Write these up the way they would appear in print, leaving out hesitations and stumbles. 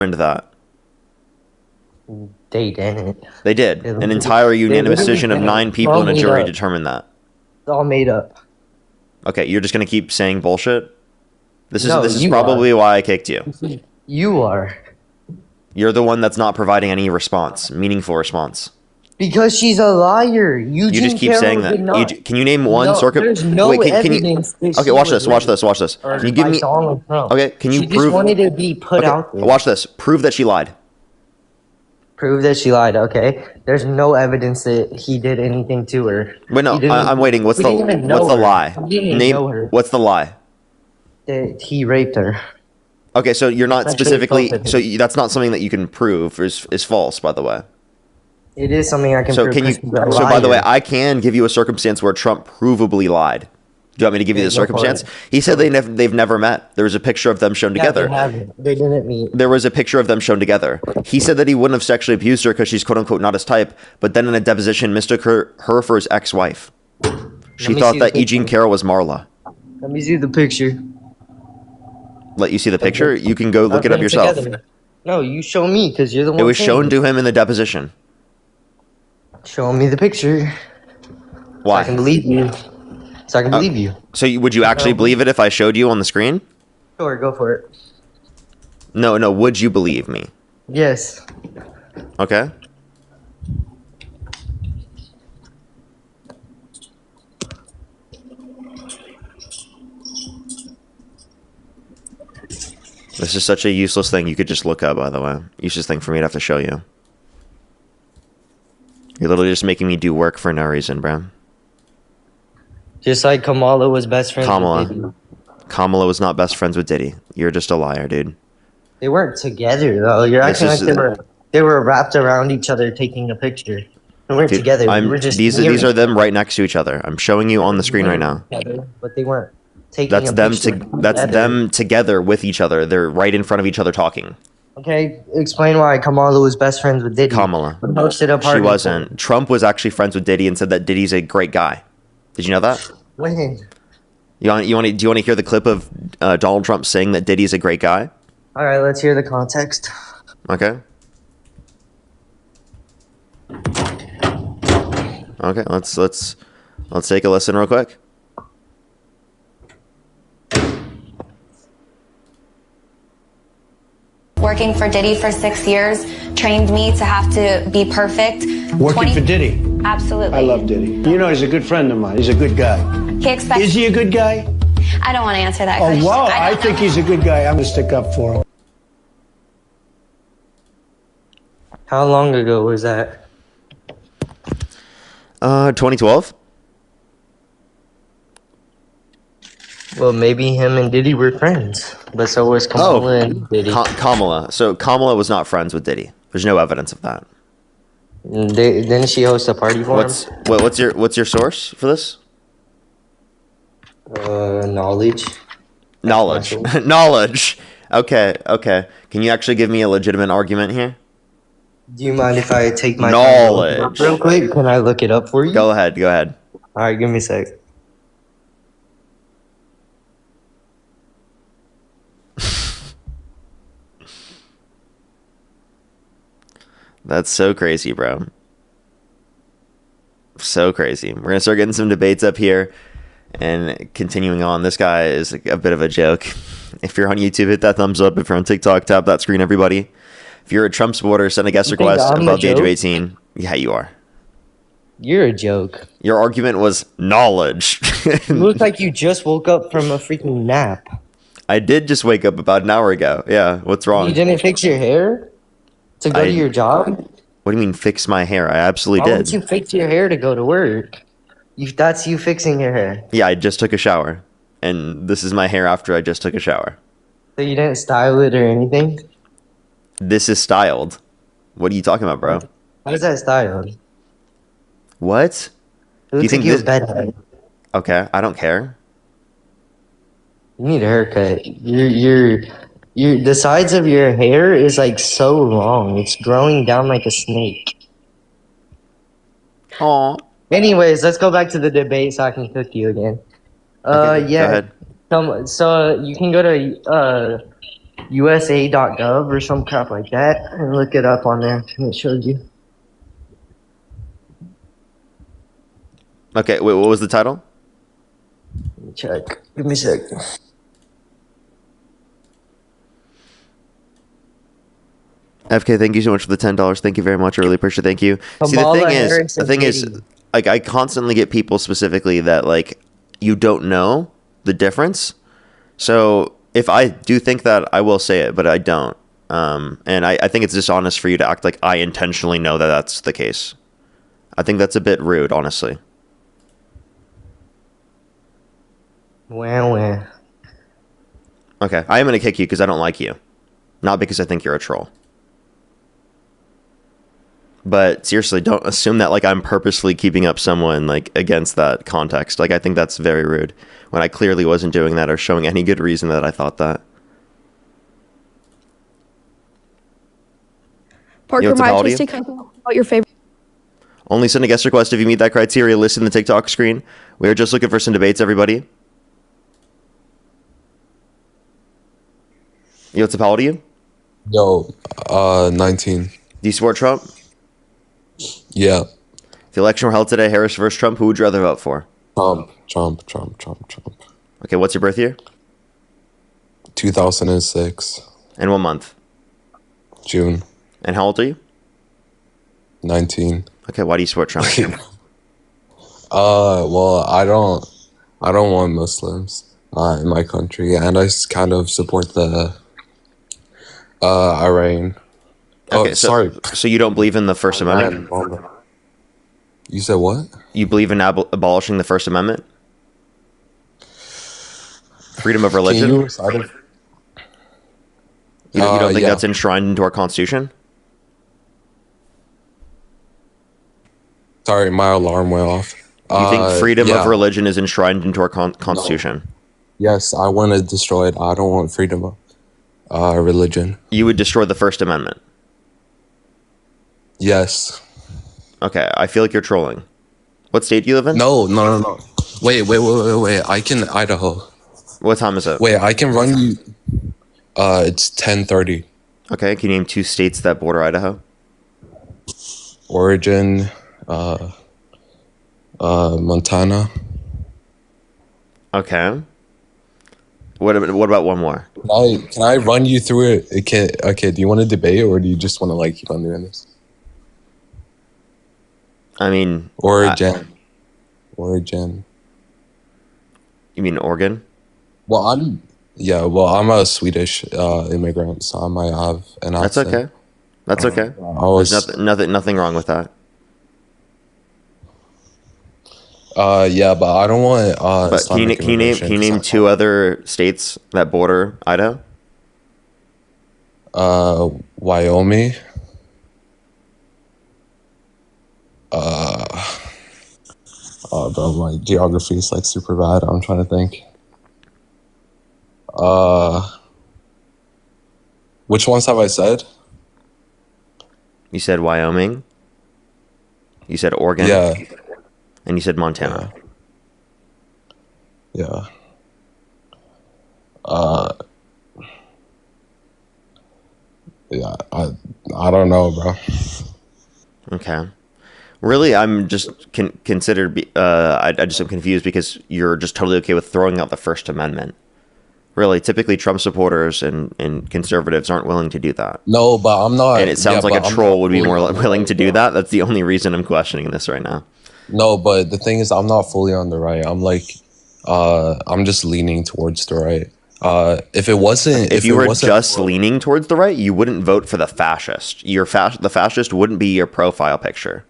into that. They didn't. They did. An entire unanimous decision of 9 people in a jury determined that. It's all made up. Okay, you're just gonna keep saying bullshit? This No, is you probably why I kicked you. You are. You're the one that's not providing any response, meaningful response. Because she's a liar. You just keep saying that. Can you name one There's no evidence. Okay, watch this. Can you give me? Okay, can you prove? She prove? just wanted to be put out there. Watch this. Prove that she lied. Prove that she lied. Okay. There's no evidence that he did anything to her. Wait, no. I'm waiting. What's the lie? Name. What's the lie? That he raped her. Okay, so you're not specifically. So that's not something that you can prove is false, by the way. It is something I can prove. So by the way, I can give you a circumstance where Trump provably lied. Do you want me to give you the circumstance? He said they've never met. There was a picture of them shown together. They didn't meet. There was a picture of them shown together. He said that he wouldn't have sexually abused her because she's quote unquote not his type, but then in a deposition mistook her for his ex-wife. She thought that E. Jean Carroll was Marla. Let me see the picture. Let you see the picture? You can go look it up yourself. No, you show me because you're the one. It was shown to him in the deposition. Show me the picture. Why? So I can believe you. So would you actually believe it if I showed you on the screen? Sure, go for it. No. Would you believe me? Yes. Okay. This is such a useless thing you could just look up, by the way. Useless thing for me to have to show you. You're literally just making me do work for no reason, bro. Just like Kamala was best friends with Diddy. Kamala was not best friends with Diddy. You're just a liar, dude. They weren't together, though. You're acting like they were wrapped around each other taking a picture. They weren't together. These are them right next to each other. I'm showing you on the screen right now. But they weren't taking a picture. That's them together with each other. They're right in front of each other talking. Okay, explain why Kamala was best friends with Diddy. Kamala. She wasn't. Trump was actually friends with Diddy and said that Diddy's a great guy. Did you know that? When? Do you want to hear the clip of Donald Trump saying that Diddy's a great guy? All right, let's hear the context. Okay. Okay, let's take a listen real quick. Working for Diddy for 6 years trained me to have to be perfect. Working for Diddy? Absolutely. I love Diddy. You know, he's a good friend of mine. He's a good guy. Is he a good guy? I don't want to answer that question. Oh, wow. I think he's a good guy. I'm going to stick up for him. How long ago was that? 2012. Well, maybe him and Diddy were friends, but so was Kamala and Diddy. Kamala. So Kamala was not friends with Diddy. There's no evidence of that. Didn't she host a party for him? What's your source for this? Knowledge. Knowledge. Okay. Can you actually give me a legitimate argument here? Do you mind if I take my knowledge real quick? Can I look it up for you? Go ahead. All right, give me a sec. That's so crazy, bro. So crazy. We're going to start getting some debates up here and continuing on. This guy is a bit of a joke. If you're on YouTube, hit that thumbs up. If you're on TikTok, tap that screen, everybody. If you're a Trump supporter, send a guest request above the age of 18. Yeah, you are. You're a joke. Your argument was knowledge. You look like you just woke up from a freaking nap. I did just wake up about an hour ago. Yeah, what's wrong? You didn't fix your hair to go to your job? What do you mean fix my hair? I absolutely did. Why would you fix your hair to go to work? That's you fixing your hair. Yeah, I just took a shower. And this is my hair after I just took a shower. So you didn't style it or anything? This is styled. What are you talking about, bro? How is that styled? What? It looks like you have bedhead. Okay, I don't care. You need a haircut. The sides of your hair is like so long. It's growing down like a snake. Aw. Anyways, let's go back to the debate so I can cook you again. Okay, yeah. Go ahead. So you can go to USA.gov or some crap like that, and look it up on there, and it shows you. Okay, wait, what was the title? Let me check. Give me a sec. FK, thank you so much for the $10. Thank you very much. I really appreciate it. Thank you. See, Kamala Harris the thing is, like, I constantly get people specifically that, like, you don't know the difference. So if I do think that, I will say it, but I don't. And I think it's dishonest for you to act like I intentionally know that that's the case. I think that's a bit rude, honestly. Well. Okay, I am going to kick you because I don't like you. Not because I think you're a troll. But seriously, don't assume that like I'm purposely keeping up someone like against that context. Like I think that's very rude when I clearly wasn't doing that or showing any good reason that I thought that. Parker, my artistic about your favorite. Only send a guest request if you meet that criteria listed in the TikTok screen. We are just looking for some debates, everybody. Yo, what's up? How old are you? Yo, 19. Do you support Trump? Yeah. If the election were held today, Harris versus Trump, who would you rather vote for? Trump. Okay, what's your birth year? 2006. And what month? June. And how old are you? 19. Okay, why do you support Trump? Well, I don't want Muslims in my country, and I kind of support the Iran. Okay, Oh, sorry. So you don't believe in the First Amendment? You said what? You believe in abolishing the First Amendment? Freedom of religion? Can you recite it? You don't think yeah. that's enshrined into our Constitution? Sorry, my alarm went off. You think freedom yeah. of religion is enshrined into our Constitution? No. Yes, I want to destroy it. I don't want freedom of religion. You would destroy the First Amendment? Yes. Okay, I feel like you're trolling. What state do you live in? No. Wait. I can Idaho. What time is it? Wait, I can run you. It's 10:30. Okay, can you name 2 states that border Idaho? Oregon, Montana. Okay. What about one more? Can I run you through it? Okay, do you want to debate or do you just want to like keep on doing this? I mean, Oregon. You mean Oregon? Well, I'm a Swedish immigrant, so I might have an accent. That's okay. There's nothing wrong with that. Yeah, but I don't want. But can you name 2 other states that border Idaho? Wyoming. Oh, bro, my geography is like super bad. I'm trying to think. Which ones have I said? You said Wyoming. You said Oregon. Yeah. And you said Montana. Yeah. Yeah. I don't know, bro. Okay. Really, I'm just considered. I just am confused because you're just totally okay with throwing out the First Amendment. Really, typically Trump supporters and conservatives aren't willing to do that. No, but I'm not. And it sounds like a troll would be more willing to do that. That's the only reason I'm questioning this right now. No, but the thing is, I'm not fully on the right. I'm like, I'm just leaning towards the right. If you were just leaning towards the right, you wouldn't vote for the fascist. The fascist wouldn't be your profile picture.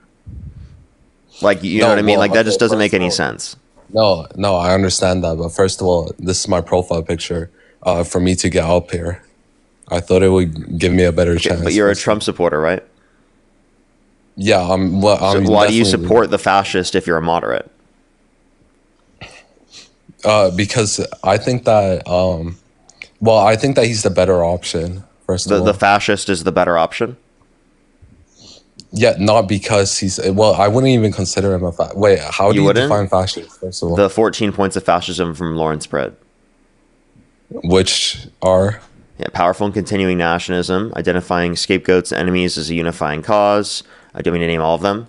Like, you know what I mean? Like, that just doesn't make any sense. No, I understand that. But first of all, this is my profile picture for me to get up here. I thought it would give me a better chance. But you're a Trump supporter, right? Yeah, I'm. Well, so why do you support the fascist if you're a moderate? Because I think that. I think that he's the better option. First of all, the fascist is the better option. Yeah, not because he's. Well, I wouldn't even consider him a Wait, how do you define fascist? First of all, the 14 points of fascism from Lawrence Britt, which are Yeah, powerful and continuing nationalism, identifying scapegoats and enemies as a unifying cause. Do you want me to name all of them?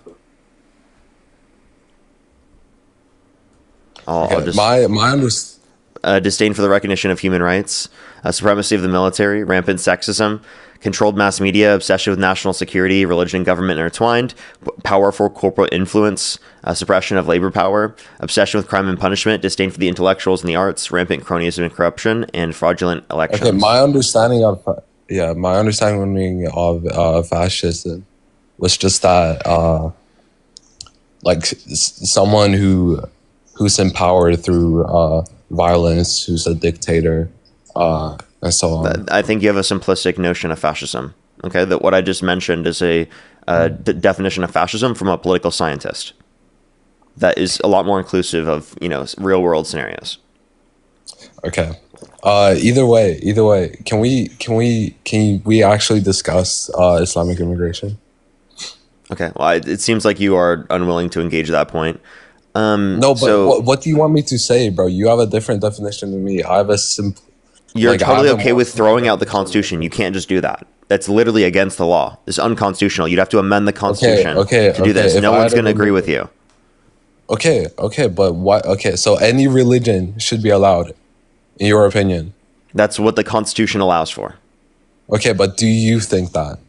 I'll just... disdain for the recognition of human rights, supremacy of the military, rampant sexism, controlled mass media, obsession with national security, religion and government intertwined, powerful corporate influence, suppression of labor power, obsession with crime and punishment, disdain for the intellectuals and the arts, rampant cronyism and corruption, and fraudulent elections. Okay, my understanding of fascism was just that someone who's empowered through violence, who's a dictator, and so on. I think you have a simplistic notion of fascism. Okay, that what I just mentioned is a definition of fascism from a political scientist. That is a lot more inclusive of real world scenarios. Okay. Either way, can we actually discuss Islamic immigration? Okay. Well, it seems like you are unwilling to engage that point. No, but what do you want me to say, bro? You have a different definition than me. I have a simple. You're totally okay with throwing out the Constitution. You can't just do that. That's literally against the law. It's unconstitutional. You'd have to amend the Constitution to do this. No one's going to agree with you. Okay, but why? Okay, so any religion should be allowed, in your opinion. That's what the Constitution allows for. Okay, but do you think that?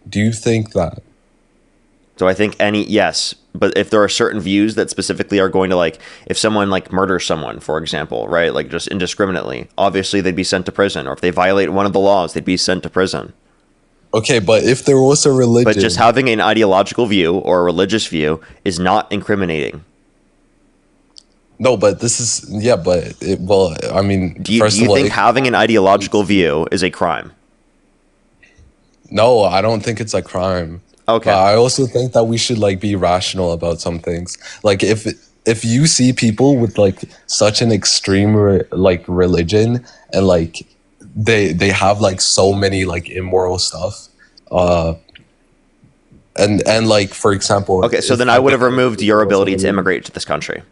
So I think yes, but if there are certain views that specifically are going to if someone murders someone, for example, right, just indiscriminately, obviously they'd be sent to prison, or if they violate one of the laws, they'd be sent to prison. Okay, but if there was a religion, but just having an ideological view or a religious view is not incriminating. No, but this is do you think having an ideological view is a crime? No, I don't think it's a crime. Okay. But I also think that we should be rational about some things. If you see people with such an extreme religion and they have so many immoral stuff, and for example. Okay, so then I would have removed your ability to immigrate to this country.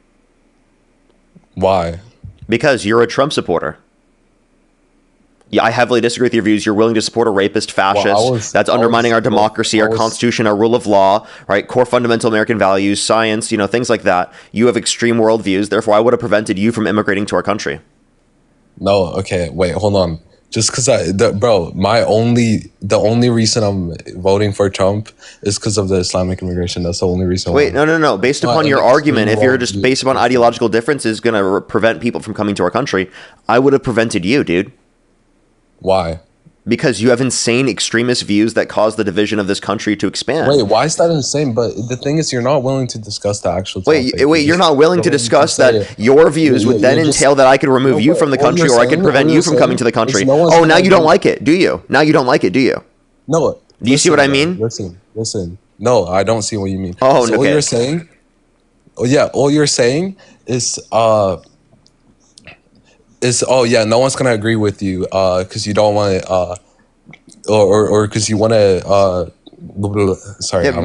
Why? Because you're a Trump supporter. Yeah, I heavily disagree with your views. You're willing to support a rapist fascist that's undermining our democracy, our constitution, our rule of law, right? Core fundamental American values, science, things like that. You have extreme worldviews. Therefore, I would have prevented you from immigrating to our country. No, okay, wait, hold on. Just because the only reason I'm voting for Trump is because of the Islamic immigration. That's the only reason. Wait, no. Based upon your argument, if you're just based upon ideological differences going to prevent people from coming to our country, I would have prevented you, dude. Why? Because you have insane extremist views that cause the division of this country to expand. Wait, why is that insane? But the thing is, you're not willing to discuss the actual topic. Wait, you're not willing to discuss that your views would then entail that I could remove you from the country, or I could prevent you from coming to the country. Oh, now you don't like it, do you? Now you don't like it, do you? No. Do you see what I mean? Listen. No, I don't see what you mean. Oh, so okay. All you're saying is no one's gonna agree with you because you don't want to or because you want to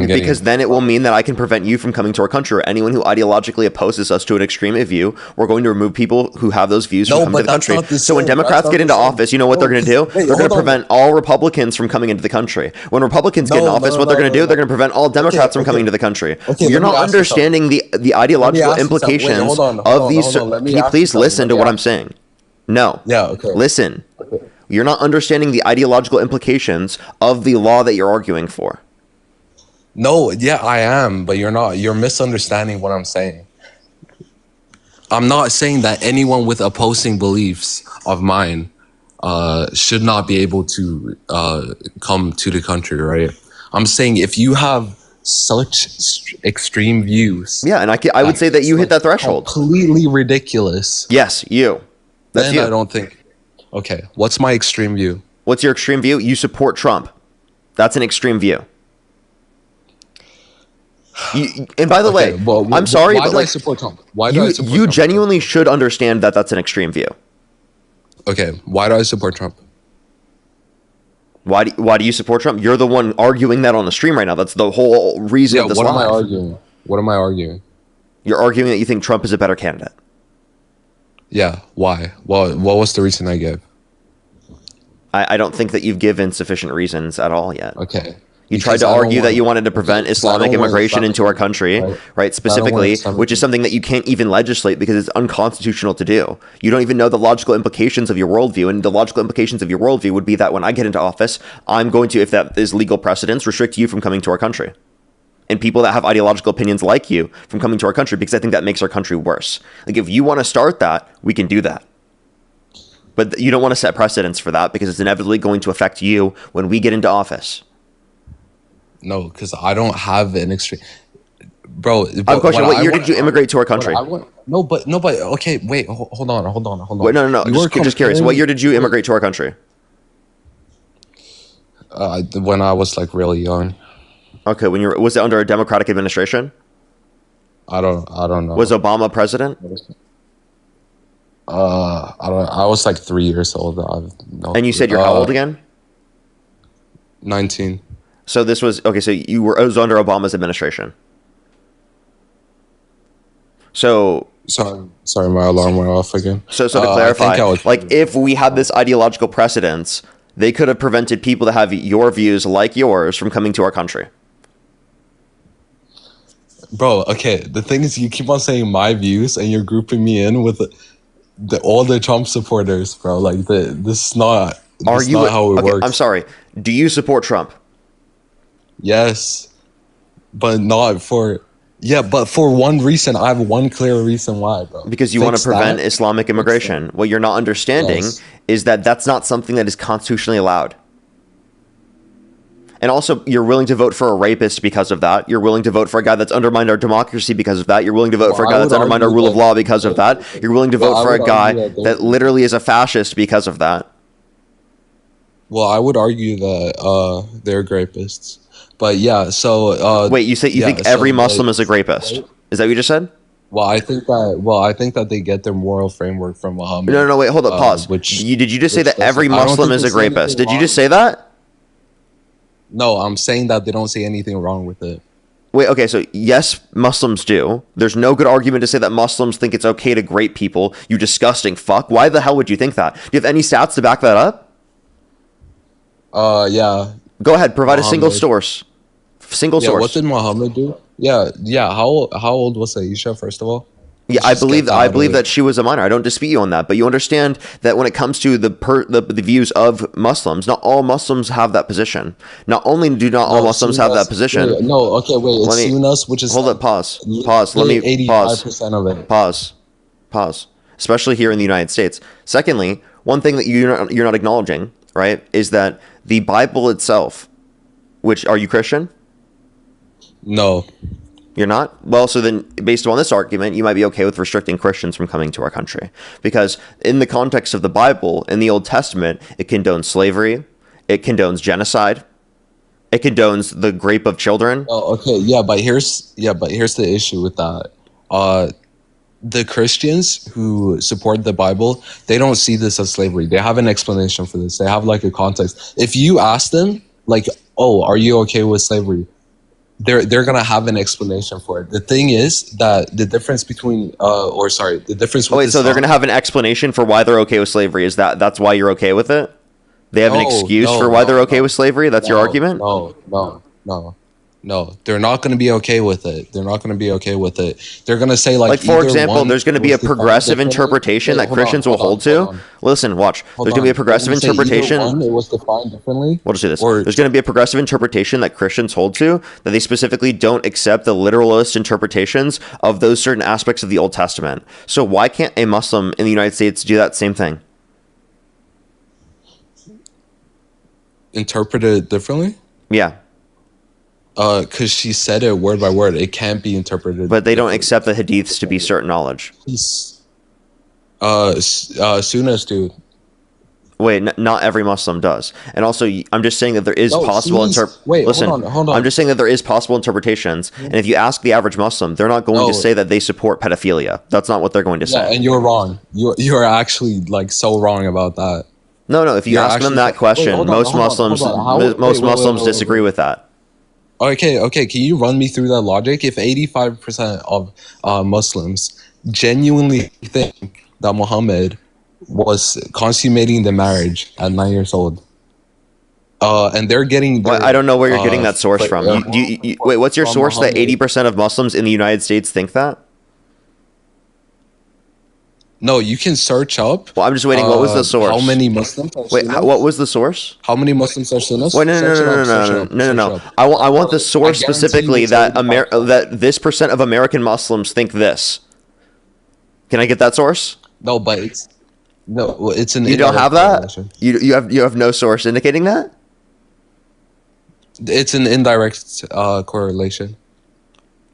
because then it will mean that I can prevent you from coming to our country, or anyone who ideologically opposes us to an extreme view. We're going to remove people who have those views from coming to the country. So when Democrats get into office, you know what they're going to do? They're going to prevent all Republicans from coming into the country. When Republicans get in office, what they're going to do? They're going to prevent all Democrats from coming into the country. You're not understanding the ideological implications of these. Can you please listen to what I'm saying? No. Yeah, okay. Listen. Okay. You're not understanding the ideological implications of the law that you're arguing for. No, yeah, I am, but you're not. You're misunderstanding what I'm saying. I'm not saying that anyone with opposing beliefs of mine should not be able to come to the country, right? I'm saying if you have such extreme views. Yeah, and I would say that you hit that threshold. Completely ridiculous. Yes, you. Then I don't think. Okay, what's my extreme view? What's your extreme view? You support Trump. That's an extreme view. And by the way, I'm sorry, why but do I support Trump? Why do I support you Trump? genuinely should understand that that's an extreme view. Okay, why do I support Trump? Why do you support Trump? You're the one arguing that on the stream right now. That's the whole reason of this live. What am I arguing? What am I arguing? You're arguing that you think Trump is a better candidate. Yeah, why? What was the reason I gave? I don't think that you've given sufficient reasons at all yet. Okay. You tried to argue that you wanted to prevent Islamic immigration into our country, right? Specifically, which is something that you can't even legislate because it's unconstitutional to do. You don't even know the logical implications of your worldview, and the logical implications of your worldview would be that when I get into office, I'm going to, if that is legal precedence, restrict you from coming to our country. And people that have ideological opinions like you from coming to our country, because I think that makes our country worse. Like, if you want to start that, we can do that. But you don't want to set precedents for that because it's inevitably going to affect you when we get into office. No, because I don't have an extreme, bro. I have a question. What year did you immigrate to our country? No, but okay, wait, hold on. Wait, no. Just curious. What year did you immigrate to our country? When I was like really young. Okay, was it under a Democratic administration? I don't know. Was Obama president? I was like 3 years old. And you said you're how old again? 19. So this was okay. So it was under Obama's administration. So sorry, my alarm went off again. So to clarify, like if we had this ideological precedence, they could have prevented people that have your views like yours from coming to our country. Bro, okay. The thing is, you keep on saying my views, and you're grouping me in with all the Trump supporters, bro. Like this is not. How it works. I'm sorry. Do you support Trump? Yes, but not for. Yeah, but for one reason. I have one clear reason why, bro. Because you want to prevent Islamic immigration. What you're not understanding is that that's not something that is constitutionally allowed. And also, you're willing to vote for a rapist because of that. You're willing to vote for a guy that's undermined our democracy because of that. You're willing to vote for a guy that's undermined our rule of law because of that. You're willing to vote for a guy that literally is a fascist because of that. Well, I would argue that they're rapists. But yeah, so wait, you think every Muslim is a rapist? Is that what you just said? Well, I think that they get their moral framework from Muhammad. No, wait, hold up, pause. Did you just say that every Muslim is a rapist? Did you just say that? No, I'm saying that they don't see anything wrong with it. Wait, okay, so yes, Muslims do. There's no good argument to say that Muslims think it's okay to grape people. You disgusting fuck. Why the hell would you think that? Do you have any stats to back that up? Yeah. Go ahead, provide a single source. Single source. What did Muhammad do? Yeah. How old was Aisha, first of all? Yeah, I believe that she was a minor. I don't dispute you on that, but you understand that when it comes to the views of Muslims, not all Muslims have that position. Not only do not all Muslims have that position. It's Sunnas, which is hold up, pause. Let me 85% of it. Pause. Especially here in the United States. Secondly, one thing that you're not acknowledging, right, is that the Bible itself, which are you Christian? No. You're not? Well, so then based on this argument, you might be okay with restricting Christians from coming to our country. Because in the context of the Bible, in the Old Testament, it condones slavery, it condones genocide, it condones the rape of children. Oh, okay, but here's the issue with that. The Christians who support the Bible, they don't see this as slavery. They have an explanation for this. They have like a context. If you ask them, like, oh, are you okay with slavery? They're gonna have an explanation for it. The thing is that the difference between the difference with so they're gonna have an explanation for why they're okay with slavery. Is that's why you're okay with it? They have an excuse for why they're okay with slavery? That's your argument? No, they're not going to be okay with it. They're going to say like for example, there's going to be a progressive interpretation that Christians will hold to. Listen, watch. There's going to be a progressive interpretation. It was defined differently. We'll just do this. There's going to be a progressive interpretation that Christians hold to, that they specifically don't accept the literalist interpretations of those certain aspects of the Old Testament. So why can't a Muslim in the United States do that same thing? Interpret it differently? Yeah. Because she said it word by word. It can't be interpreted. But they don't accept the hadiths to be certain knowledge. Sunnis do. Wait, not every Muslim does. And also, I'm just saying that there is possible Listen, hold on. I'm just saying that there is possible interpretations. And if you ask the average Muslim, they're not going to say that they support pedophilia. That's not what they're going to say. Yeah, and you're wrong. You're actually like so wrong about that. No. If you ask them that question, most Muslims disagree with that. Okay. Can you run me through that logic? If 85% of Muslims genuinely think that Muhammad was consummating the marriage at 9 years old. And they're getting. Well, I don't know where you're getting that source from. Wait, what's your source that 80% of Muslims in the United States think that? No, you can search up. Well, I'm just waiting. What was the source? How many Muslims are Sunnis? What was the source? How many Muslims are Sunnis? Wait, no. I want the source specifically that that this percent of American Muslims think this. Can I get that source? No, but it's an. You don't have that? You have no source indicating that? It's an indirect correlation.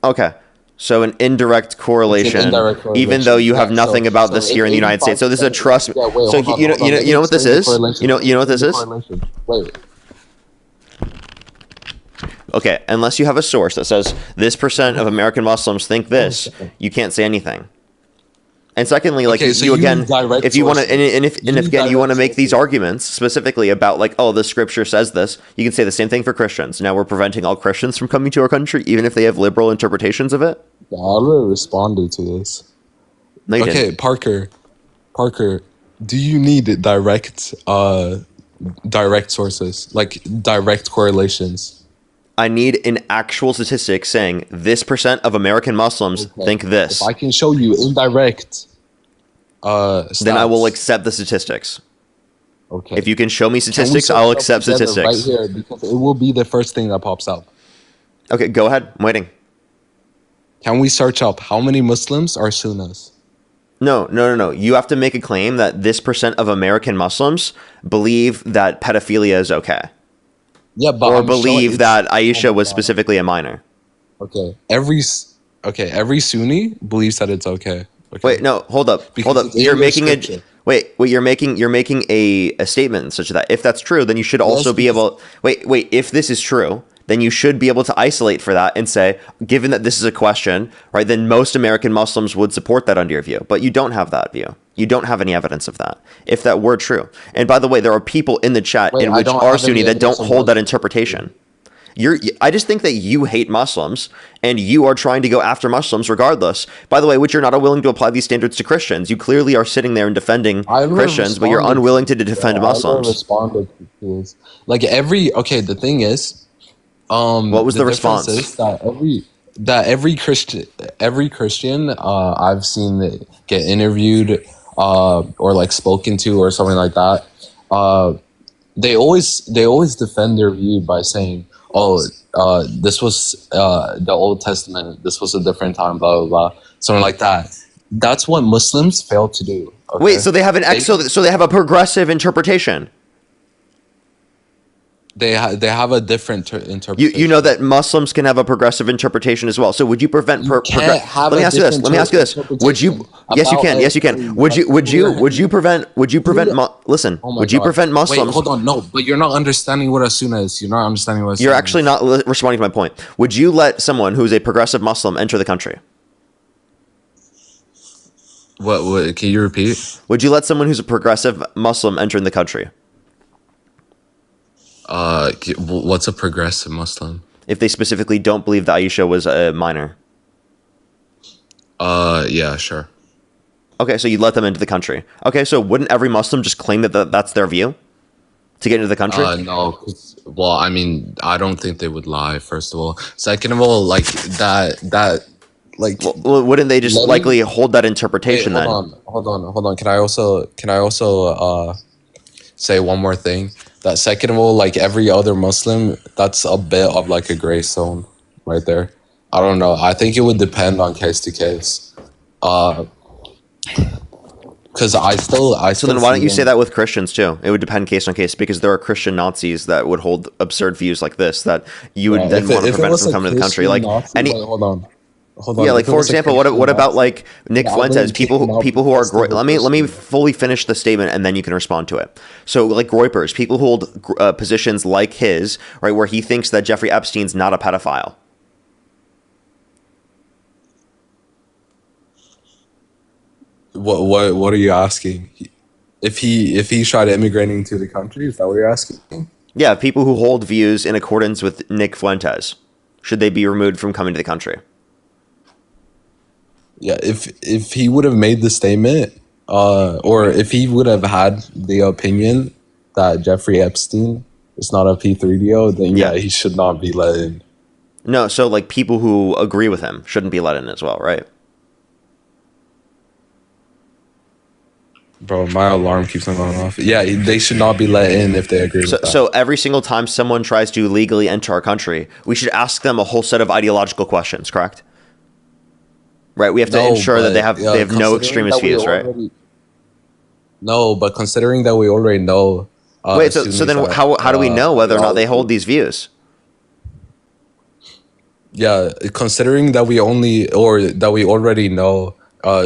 Okay. So an indirect correlation, even though you have nothing about this here in the United States. So this is a trust. You know what this is? You know what this is? Wait. Okay, unless you have a source that says this percent of American Muslims think this, you can't say anything. And secondly, like you again, if you want to, and if again you want to make these arguments specifically about like, oh, the scripture says this, you can say the same thing for Christians. Now we're preventing all Christians from coming to our country, even if they have liberal interpretations of it. I already responded to this. No, you okay, didn't. Parker, do you need direct sources, like direct correlations? I need an actual statistic saying this percent of American Muslims think this. If I can show you indirect stats, then I will accept the statistics. Okay. If you can show me statistics, I'll accept statistics. Right here, because it will be the first thing that pops up. Okay, go ahead. I'm waiting. Can we search up how many Muslims are Sunnis? No. You have to make a claim that this percent of American Muslims believe that pedophilia is okay. Yeah, but or believe that Aisha was specifically a minor. Okay. Every Sunni believes that it's okay. Wait, no, hold up. You're making you're making a statement such that if that's true, then you should also be able. Wait. If this is true, then you should be able to isolate for that and say, given that this is a question, right? Then most American Muslims would support that under your view, but you don't have that view. You don't have any evidence of that, if that were true. And by the way, there are people in the chat in which are Sunni that don't hold that interpretation. I just think that you hate Muslims and you are trying to go after Muslims regardless. By the way, which you're not willing to apply these standards to Christians. You clearly are sitting there and defending Christians, but you're unwilling to defend Muslims. Responded to this. The thing is, what was the response? Is that every Christian I've seen get interviewed or like spoken to or something like that, they always defend their view by saying, this was the Old Testament, this was a different time, blah blah blah, something like that. That's what Muslims fail to do. Okay? Wait, so they have so they have a progressive interpretation. They have a different interpretation. You know that Muslims can have a progressive interpreration as well. So would you prevent? Let me ask you this. Would you? Yes, you can. Yes, you can. Would you prevent? Listen. Would you prevent Muslims? Wait, hold on. No, but you're not understanding what a Sunnah is. You're not understanding what. You're actually not responding to my point. Would you let someone who's a progressive Muslim enter the country? What? Can you repeat? Would you let someone who's a progressive Muslim enter in the country? What's a progressive Muslim? If they specifically don't believe that Aisha was a minor. Yeah, sure. Okay, so you let them into the country. Okay, so wouldn't every Muslim just claim that that's their view to get into the country? No. Well, I mean, I don't think they would lie, first of all. Second of all, like that like. Well, wouldn't they just likely hold that interpretation then? Hold on. Can I also say one more thing? That second of all, like every other Muslim, that's a bit of like a gray zone right there. I don't know. I think it would depend on case to case. Because I still. So then, why don't you say that with Christians too? It would depend case on case because there are Christian Nazis that would hold absurd views like this that you would then want to prevent from coming to the country. Like Nazi, hold on. Yeah, like for example, what about like Nick Fuentes? People who are let me fully finish the statement and then you can respond to it. So like Groypers, people who hold positions like his, right, where he thinks that Jeffrey Epstein's not a pedophile. What are you asking? If he tried immigrating to the country, is that what you're asking? Yeah, people who hold views in accordance with Nick Fuentes, should they be removed from coming to the country? Yeah, if he would have made the statement or if he would have had the opinion that Jeffrey Epstein is not a P3DO, then yeah, he should not be let in. No, so like people who agree with him shouldn't be let in as well, right? Bro, my alarm keeps on going off. Yeah, they should not be let in if they agree with that. So every single time someone tries to legally enter our country, we should ask them a whole set of ideological questions, correct? Right, we have to ensure that they have no extremist views, right? No, but considering that we already know... Wait, so then how do we know whether or not they hold these views? Yeah, considering that we already know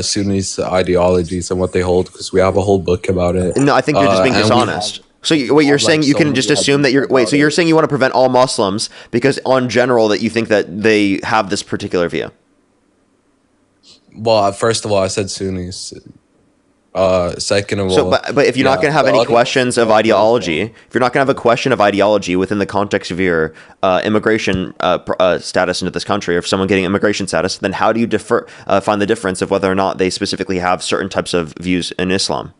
Sunnis ideologies and what they hold, because we have a whole book about it. No, I think you're just being dishonest. So you're saying you can just assume that so you're saying you want to prevent all Muslims because on general that you think that they have this particular view? Well, first of all, I said Sunnis. Second of all, but if you're not going to have any questions of ideology, if you're not going to have a question of ideology within the context of your immigration status into this country, or if someone getting immigration status, then how do you find the difference of whether or not they specifically have certain types of views in Islam?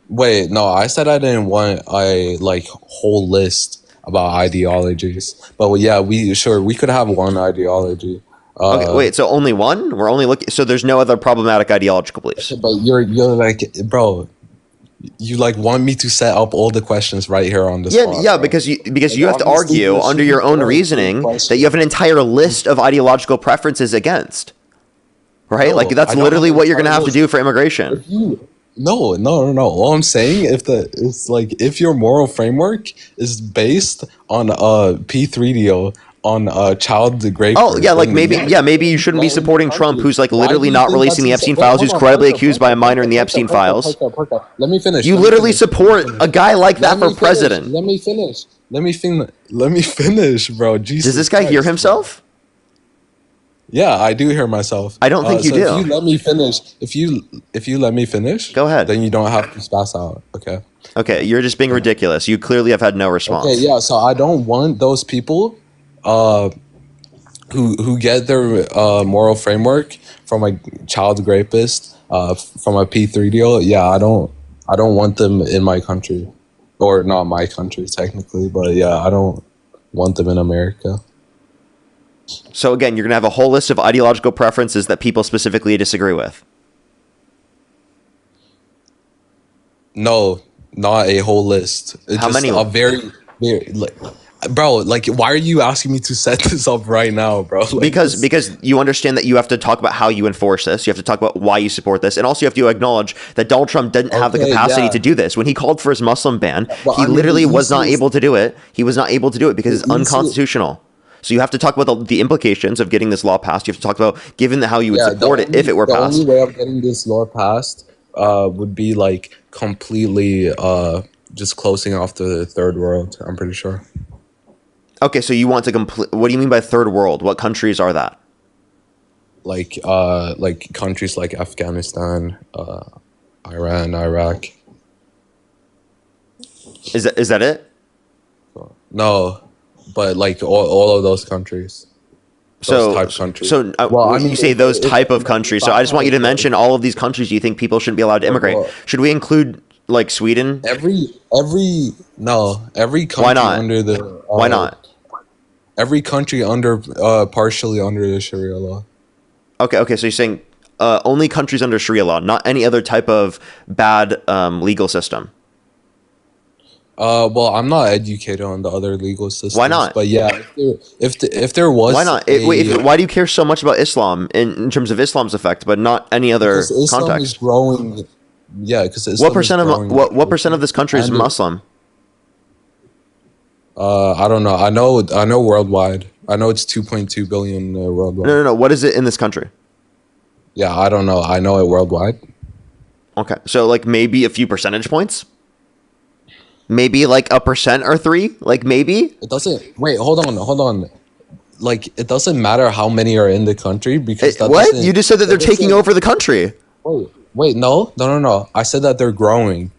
Wait, no, I said I didn't want a whole list about ideologies, but yeah, we could have one ideology. Okay, wait, so only one? We're only looking. So there's no other problematic ideological beliefs. But you're like, bro, you like want me to set up all the questions right here on the spot. Yeah, because you have to argue under your own reasoning that you have an entire list of ideological preferences against. Right? Like that's literally what you're gonna have to do for immigration. No. All I'm saying, if your moral framework is based on P3DO, on child rape. Oh yeah, like maybe you shouldn't be supporting Trump, who's like literally not releasing the Epstein files, who's credibly accused by a minor in the Epstein files. Let me finish. You literally support a guy like that for president. Let me finish, bro. Jesus. Does this guy hear himself? Yeah, I do hear myself. I don't think you do. If you let me finish, if you let me finish, go ahead. Then you don't have to spass out. Okay. Okay, you're just being ridiculous. You clearly have had no response. Okay, yeah. So I don't want those people who get their moral framework from a child rapist, from a P3DO. Yeah, I don't want them in my country, or not my country technically, but yeah, I don't want them in America. So again, you're gonna have a whole list of ideological preferences that people specifically disagree with. No, not a whole list. How many? A very bro, like, why are you asking me to set this up right now, bro? Because you understand that you have to talk about how you enforce this. You have to talk about why you support this. And also you have to acknowledge that Donald Trump didn't have the capacity to do this. When he called for his Muslim ban, he literally was not able to do it. He was not able to do it because it's unconstitutional. So you have to talk about the implications of getting this law passed. You have to talk about, given how you would support it if it were passed. The only way of getting this law passed would be like completely just closing off the third world, I'm pretty sure. Okay, so you want to what do you mean by third world? What countries are that? Like countries like Afghanistan, Iran, Iraq. Is that it? No, but like all of those countries. So well, you say those type of countries. So I just want you to mention all of these countries you think people shouldn't be allowed to immigrate. Should we include like Sweden? Every country. Why not? Under the why not? Every country partially under the Sharia law. Okay. So you're saying only countries under Sharia law, not any other type of bad legal system. Well, I'm not educated on the other legal systems. Why not? But yeah, if there was, why not? Why do you care so much about Islam in terms of Islam's effect, but not any other Islam context? Is growing. Yeah, because what percent of this country is Muslim? I don't know. I know worldwide. I know it's 2.2 billion worldwide. No. What is it in this country? Yeah, I don't know. I know it worldwide. Okay, so like maybe a few percentage points. Maybe like 1% or 3%. Like maybe. It doesn't. Wait, hold on. Like it doesn't matter how many are in the country because what? You just said that they're taking over the country. Wait, no. I said that they're growing.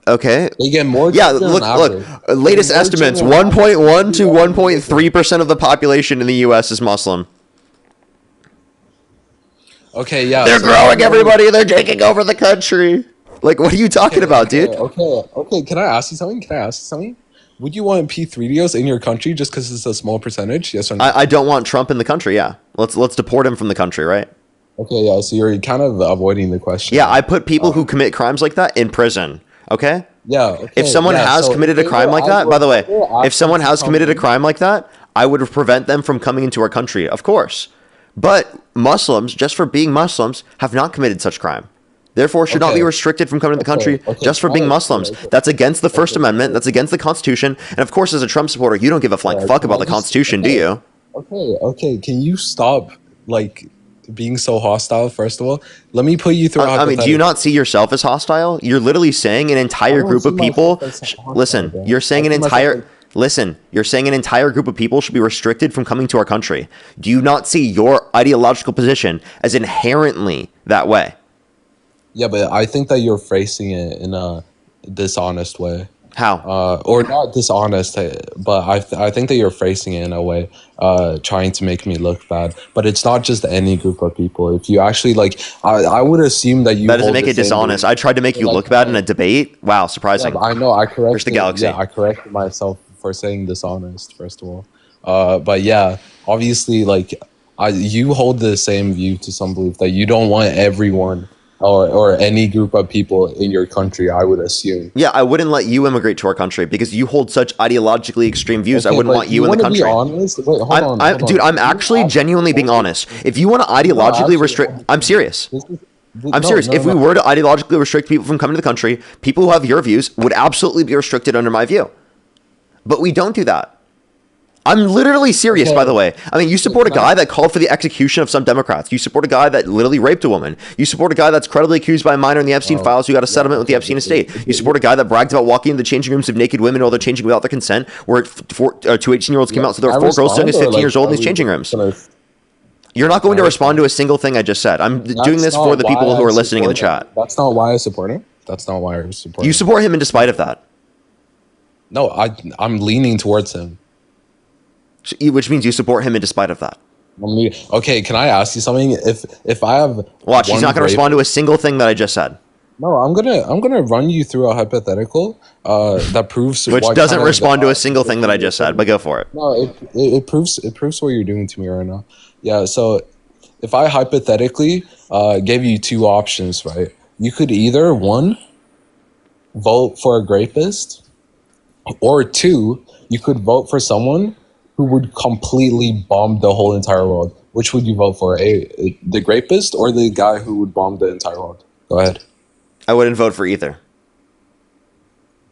Okay. They get more. Yeah, look. Latest estimates: 1.1 to 1.3% of the population in the U.S. is Muslim. Okay, yeah. They're growing, everybody. They're taking over the country. Like, what are you talking about, dude? Okay. Can I ask you something? Would you want P3DOs in your country just because it's a small percentage? Yes or no? I don't want Trump in the country. Yeah, let's deport him from the country, right? Okay, yeah. So you're kind of avoiding the question. Yeah, I put people who commit crimes like that in prison. Okay. Yeah. Okay, if someone has committed a crime like that, by the way, if someone has committed a crime like that, I would prevent them from coming into our country, of course. But Muslims, just for being Muslims, have not committed such crime. Therefore, should not be restricted from coming to the country just for being Muslims. That's against the First Amendment. That's against the Constitution. And of course, as a Trump supporter, you don't give a flying fuck about the Constitution, do you? Okay. Can you stop, like, being so hostile, first of all? Let me put you through I mean, do you not see yourself as hostile? You're literally saying an entire group of people... Listen, you're saying an entire... Listen, you're saying an entire group of people should be restricted from coming to our country. Do you not see your ideological position as inherently that way? Yeah, but I think that you're phrasing it in a dishonest way. How? Or not dishonest, but I think that you're phrasing it in a way, trying to make me look bad. But it's not just any group of people. If you actually, like, I would assume that you... That doesn't make it dishonest. I tried to make you look bad in a debate? Wow, surprising. Yeah, I know, I corrected... Where's the galaxy? Yeah, I corrected myself for saying dishonest, first of all. But yeah, obviously, like, you hold the same view to some belief that you don't want everyone... Or any group of people in your country, I would assume. Yeah, I wouldn't let you immigrate to our country because you hold such ideologically extreme views. I wouldn't want you in the country. Wait, hold on. Dude, I'm actually genuinely being honest. If you want to ideologically restrict... I'm serious. I'm serious. If we were to ideologically restrict people from coming to the country, people who have your views would absolutely be restricted under my view. But we don't do that. I'm literally serious, by the way. I mean, you support a guy that called for the execution of some Democrats. You support a guy that literally raped a woman. You support a guy that's credibly accused by a minor in the Epstein files who got a settlement with the Epstein estate. You support a guy that bragged about walking into the changing rooms of naked women while they're changing without their consent, where two 18-year-olds came out, so there were 4 girls sitting at 15 years old in these changing rooms. You're not going to respond to a single thing I just said. I'm doing this for the people who are listening in the chat. That's not why I support him. That's not why I support him. You support him in despite of that. No, I'm leaning towards him. Which means you support him in despite of that. Okay, can I ask you something? If I have... Watch, he's not going to respond to a single thing that I just said. No, I'm gonna run you through a hypothetical that proves... Which doesn't respond to a single thing that I just said, but go for it. No, it proves what you're doing to me right now. Yeah, so if I hypothetically gave you 2 options, right? You could either, 1, vote for a rapist, or 2, you could vote for someone who would completely bomb the whole entire world. Which would you vote for? The rapist or the guy who would bomb the entire world? Go ahead. I wouldn't vote for either.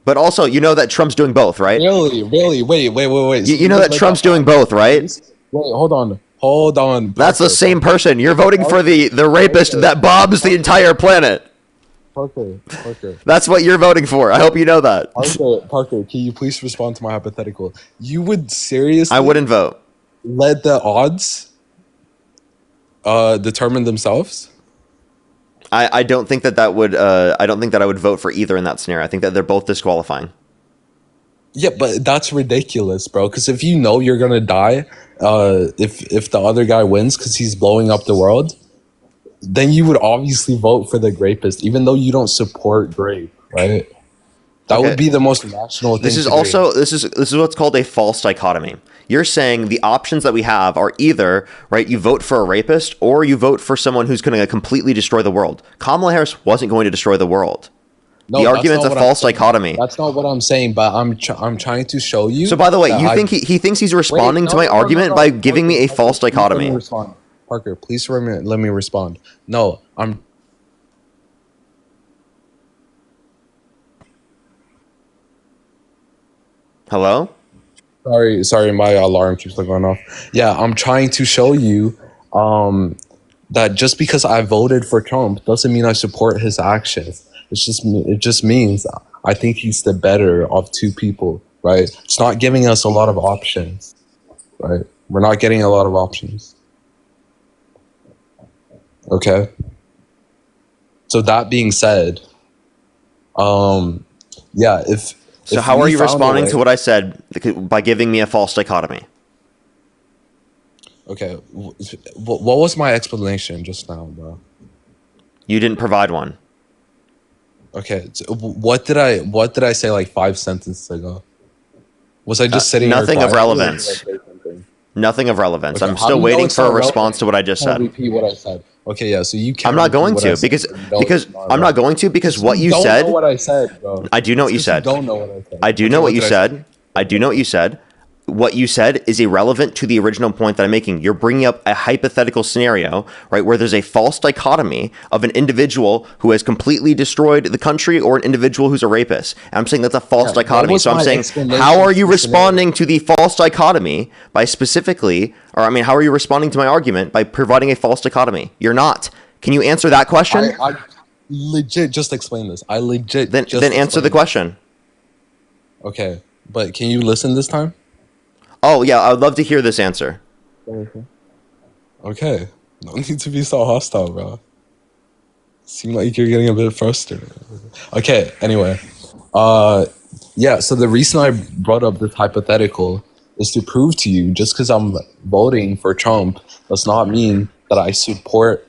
But also, you know that Trump's doing both, right? Really? Wait. You know that Trump's doing both, right? Wait, hold on. That's the same person. You're voting for the rapist that bombs the entire planet. Parker. That's what you're voting for. I hope you know that. Parker, can you please respond to my hypothetical? You would seriously... I wouldn't vote. Let the odds determine themselves? I don't think that would... I don't think that I would vote for either in that scenario. I think that they're both disqualifying. Yeah, but that's ridiculous, bro. Because if you know you're going to die, if the other guy wins because he's blowing up the world... then you would obviously vote for the rapist, even though you don't support rape, right? That would be the most rational thing. This is what's called a false dichotomy. You're saying the options that we have are either, right, you vote for a rapist or you vote for someone who's going to completely destroy the world. Kamala Harris wasn't going to destroy the world. No, the argument's a false dichotomy. That's not what I'm saying, but I'm trying to show you. So by the way, you think he thinks he's responding to my argument by giving me a false dichotomy. Parker, please let me respond. No, I'm... Hello? Sorry, my alarm keeps going off. Yeah, I'm trying to show you that just because I voted for Trump doesn't mean I support his actions. It just means I think he's the better of 2 people, right? It's not giving us a lot of options, right? We're not getting a lot of options. Okay. So that being said, yeah, So how are you responding to what I said by giving me a false dichotomy? Okay, what was my explanation just now, bro? You didn't provide one. Okay, so what did I say like 5 sentences ago? Was I just sitting nothing here of relevance? Nothing of relevance. Okay, I'm still waiting for a response to what I just said. Repeat what I said. Okay, yeah. So you can't. I'm not going to because I'm not going to because what you said. Don't know what I said, bro. I do know what you said. Don't know what I said. I do know what you said. I do know what you said. What you said is irrelevant to the original point that I'm making. You're bringing up a hypothetical scenario, right, where there's a false dichotomy of an individual who has completely destroyed the country or an individual who's a rapist. And I'm saying that's a false dichotomy. So I'm saying, how are you responding to the false dichotomy by specifically, or I mean, how are you responding to my argument by providing a false dichotomy? You're not. Can you answer that question? I legit just explain this. I legit then answer the question. Okay, but can you listen this time? Oh, yeah, I would love to hear this answer. Okay. No need to be so hostile, bro. Seem like you're getting a bit frustrated. Okay, anyway. Yeah, so the reason I brought up this hypothetical is to prove to you, just because I'm voting for Trump does not mean that I support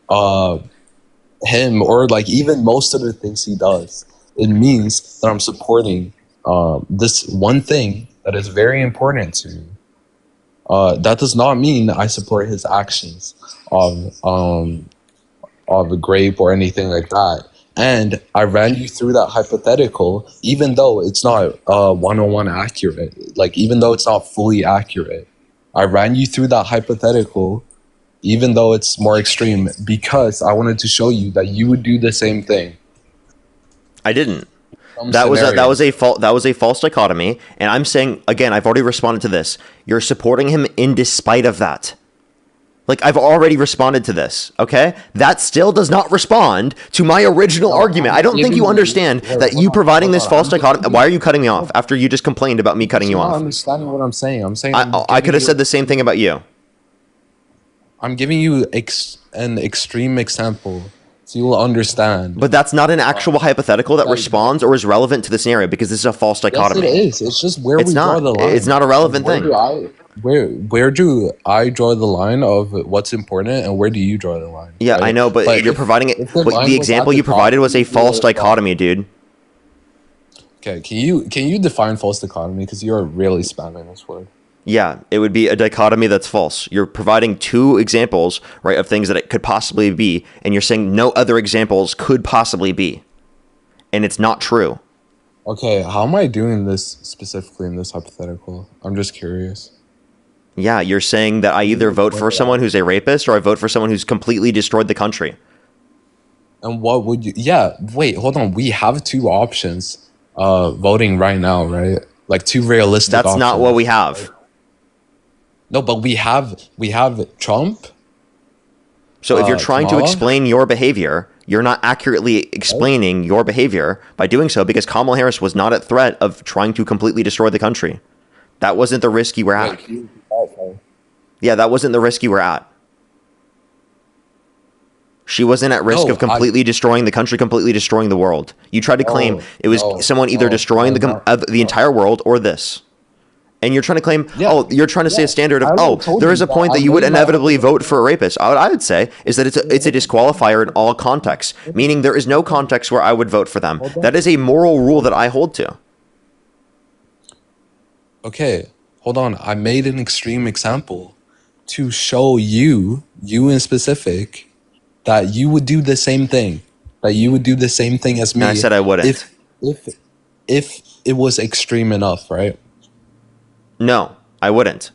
him or like even most of the things he does. It means that I'm supporting this one thing that is very important to me. That does not mean I support his actions of a grape or anything like that. And I ran you through that hypothetical, even though it's not 101 accurate. Like, even though it's not fully accurate, I ran you through that hypothetical, even though it's more extreme, because I wanted to show you that you would do the same thing. I didn't. That was a false dichotomy, and I'm saying again, I've already responded to this. You're supporting him in despite of that. Like, I've already responded to this, okay? That still does not respond to my original argument. I don't think you understand that you providing this false dichotomy. Why are you cutting me off after you just complained about me cutting you off? You're not understanding what I'm saying. I could have said the same thing about you. I'm giving you an extreme example. So you will understand. But that's not an actual hypothetical that responds or is relevant to the scenario because this is a false dichotomy. Yes, it is. It's just where we draw the line. It's not a relevant thing. Where do I draw the line of what's important and where do you draw the line? Yeah, right? I know, but you're providing it. The example you provided was a false dichotomy, dude. Okay, can you define false dichotomy? Because you're really spamming this word. Yeah, it would be a dichotomy that's false. You're providing two examples, right, of things that it could possibly be, and you're saying no other examples could possibly be. And it's not true. Okay, how am I doing this specifically in this hypothetical? I'm just curious. Yeah, you're saying that I either vote for someone who's a rapist or I vote for someone who's completely destroyed the country. And what would you... Yeah, wait, hold on. We have two options voting right now, right? Like two realistic options. That's not what we have. No, but we have Trump. So if you're trying to explain your behavior, you're not accurately explaining your behavior by doing so because Kamala Harris was not at threat of trying to completely destroy the country. That wasn't the risk you were at. Yeah, that wasn't the risk you were at. She wasn't at risk of completely destroying the country, completely destroying the world. You tried to claim it was someone either destroying the entire world or this. And you're trying to claim, you're trying to say a standard of, there is a point that you would inevitably vote for a rapist. What I would say is that it's a disqualifier in all contexts, meaning there is no context where I would vote for them. That is a moral rule that I hold to. Okay, hold on. I made an extreme example to show you in specific, that you would do the same thing. That you would do the same thing as me. And I said I wouldn't. If it was extreme enough, right? No, I wouldn't.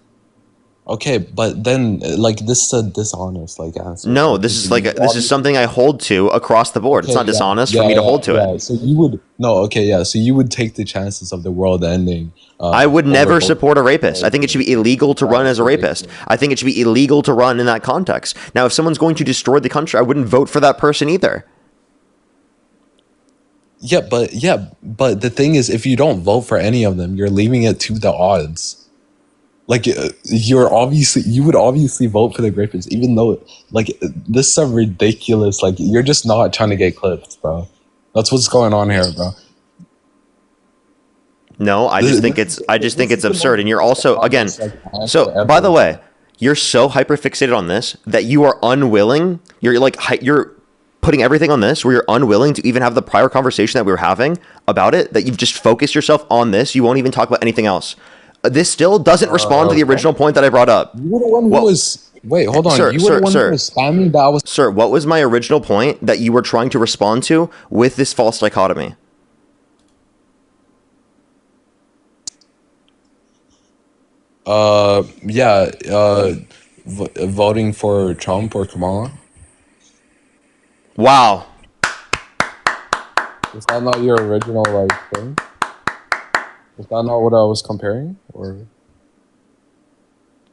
Okay, but then like this is a dishonest answer. No, this is something I hold to across the board. Okay, it's not dishonest for me to hold to it. So you would so you would take the chances of the world ending. I would never support a rapist. I think it should be illegal to run as a rapist. I think it should be illegal to run in that context. Now, if someone's going to destroy the country, I wouldn't vote for that person either. Yeah, but the thing is, if you don't vote for any of them, you're leaving it to the odds. Like you would obviously vote for the rapist, even though this is a ridiculous. Like you're just not trying to get clipped, bro. That's what's going on here, bro. No, I just think it's absurd, and you're also again. So by the way, You're so hyperfixated on this that you are unwilling. You're putting everything on this where you're unwilling to even have the prior conversation that we were having about it, that you've just focused yourself on this. You won't even talk about anything else. This still doesn't respond to the original point that I brought up. You were the one who was... Wait, hold on. Sir, you were the one who was spamming that I was... Sir, what was my original point that you were trying to respond to with this false dichotomy? Voting for Trump or Kamala. Wow. Is that not your original thing? Is that not what I was comparing? Or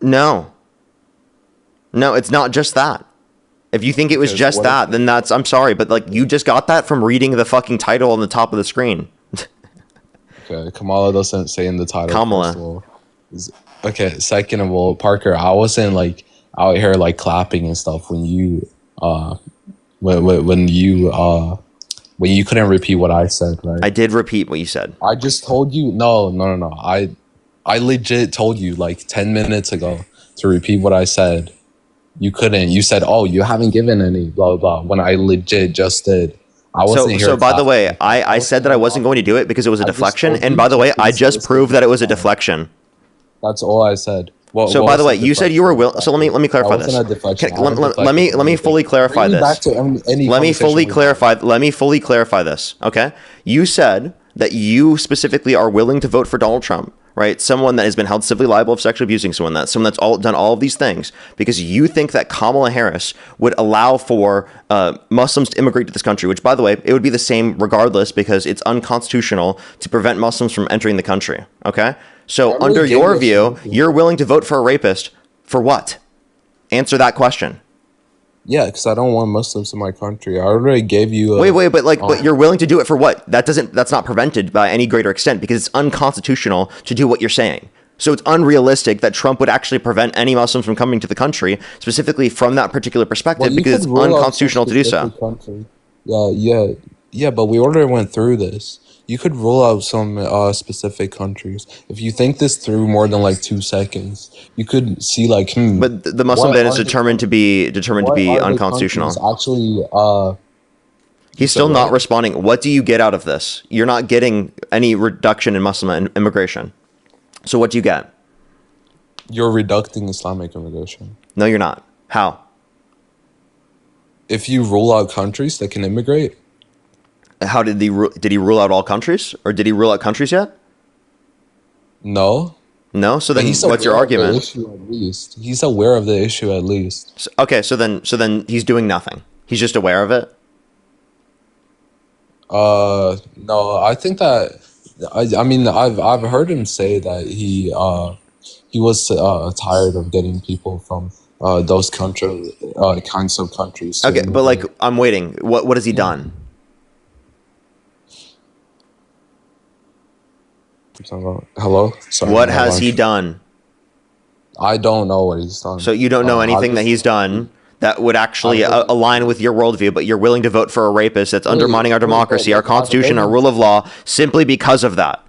no, it's not just that. If you think it was just that, then I'm sorry, but you just got that from reading the fucking title on the top of the screen. Okay, Kamala doesn't say in the title. Kamala. Okay, second of all, Parker, I wasn't out here clapping and stuff when you when you couldn't repeat what I said, right? I did repeat what you said. I just told you no. I legit told you 10 minutes ago to repeat what I said. You couldn't. You said, "Oh, you haven't given any blah blah." When I legit just did. I wasn't here. So by the way, I said that I wasn't going to do it because it was a deflection. And by the way, I just proved that it was a deflection. That's all I said. So by the way, you said you were willing. So let me clarify this. Let me fully clarify this. Let me fully clarify this. Okay, you said that you specifically are willing to vote for Donald Trump, right? Someone that has been held civilly liable of sexually abusing someone that's done all of these things because you think that Kamala Harris would allow for Muslims to immigrate to this country. Which, by the way, it would be the same regardless because it's unconstitutional to prevent Muslims from entering the country. Okay. So under your view, you're willing to vote for a rapist for what? Answer that question. Yeah, because I don't want Muslims in my country. I already gave you but you're willing to do it for what? That's not prevented by any greater extent because it's unconstitutional to do what you're saying. So it's unrealistic that Trump would actually prevent any Muslims from coming to the country, specifically from that particular perspective, because it's unconstitutional to do so. Yeah, but we already went through this. You could rule out some specific countries. If you think this through more than 2 seconds, you could see But the Muslim ban is determined to be unconstitutional. Actually, he's still not responding. What do you get out of this? You're not getting any reduction in Muslim immigration. So what do you get? You're reducing Islamic immigration. No, you're not. How? If you rule out countries that can immigrate. How did he rule out all countries, or did he rule out countries yet? No. So then, what's your argument? He's aware of the issue at least. So then he's doing nothing. He's just aware of it. No, I think that I mean I've heard him say that he was tired of getting people from those kinds of countries. Okay, but I'm waiting. What has he done? Hello? Sorry, what has he done? I don't know what he's done. So you don't know anything that he's done that would actually align with your worldview, but you're willing to vote for a rapist that's undermining our democracy, our constitution, our rule of law, simply because of that.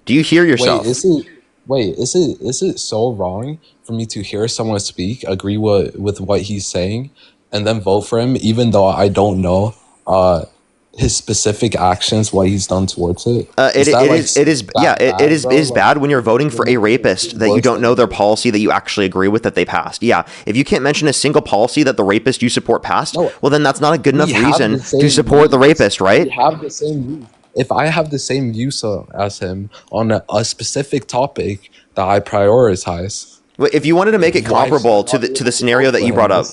Do you hear yourself? Is it so wrong for me to hear someone speak, agree with what he's saying, and then vote for him, even though I don't know his specific actions, what he's done towards it? It is bad when you're voting for a rapist that you don't know their policy that you actually agree with that they passed. Yeah, if you can't mention a single policy that the rapist you support passed, well then that's not a good enough reason to support the rapist, right? If I have the same views as him on a specific topic that I prioritize. If you wanted to make it comparable to the scenario that you brought up.